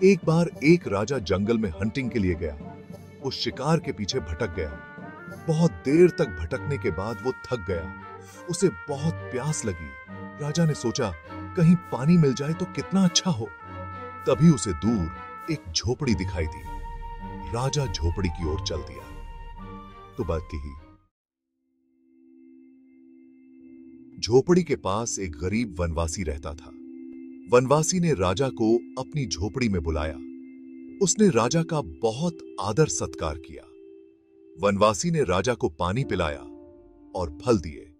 एक बार एक राजा जंगल में हंटिंग के लिए गया। वो शिकार के पीछे भटक गया। बहुत देर तक भटकने के बाद वो थक गया। उसे बहुत प्यास लगी। राजा ने सोचा, कहीं पानी मिल जाए तो कितना अच्छा हो। तभी उसे दूर एक झोपड़ी दिखाई दी। राजा झोपड़ी की ओर चल दिया। तो बात कही, झोपड़ी के पास एक गरीब वनवासी रहता था। वनवासी ने राजा को अपनी झोपड़ी में बुलाया। उसने राजा का बहुत आदर सत्कार किया। वनवासी ने राजा को पानी पिलाया और फल दिए।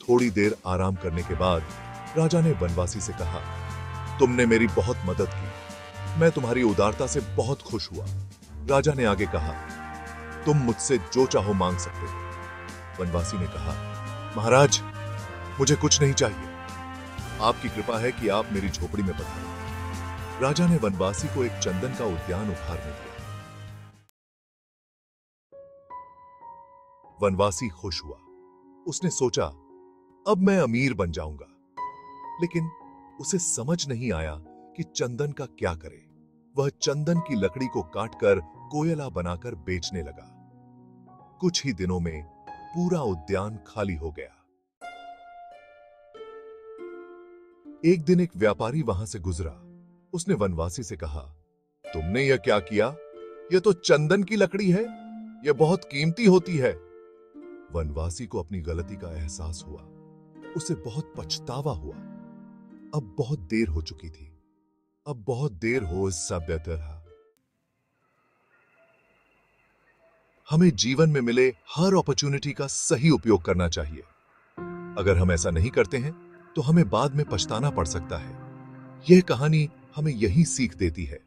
थोड़ी देर आराम करने के बाद राजा ने वनवासी से कहा, तुमने मेरी बहुत मदद की। मैं तुम्हारी उदारता से बहुत खुश हुआ। राजा ने आगे कहा, तुम मुझसे जो चाहो मांग सकते हो। वनवासी ने कहा, महाराज, मुझे कुछ नहीं चाहिए। आपकी कृपा है कि आप मेरी झोपड़ी में पधारे। राजा ने वनवासी को एक चंदन का उद्यान उपहार में दिया। वनवासी खुश हुआ। उसने सोचा, अब मैं अमीर बन जाऊंगा। लेकिन उसे समझ नहीं आया कि चंदन का क्या करे। वह चंदन की लकड़ी को काटकर कोयला बनाकर बेचने लगा। कुछ ही दिनों में पूरा उद्यान खाली हो गया। एक दिन एक व्यापारी वहां से गुजरा। उसने वनवासी से कहा, तुमने यह क्या किया? यह तो चंदन की लकड़ी है। यह बहुत कीमती होती है। वनवासी को अपनी गलती का एहसास हुआ। उसे बहुत पछतावा हुआ। अब बहुत देर हो चुकी थी। अब बहुत देर हो इससे बेहतर है। हमें जीवन में मिले हर अपॉर्चुनिटी का सही उपयोग करना चाहिए। अगर हम ऐसा नहीं करते हैं तो हमें बाद में पछताना पड़ सकता है। यह कहानी हमें यही सीख देती है।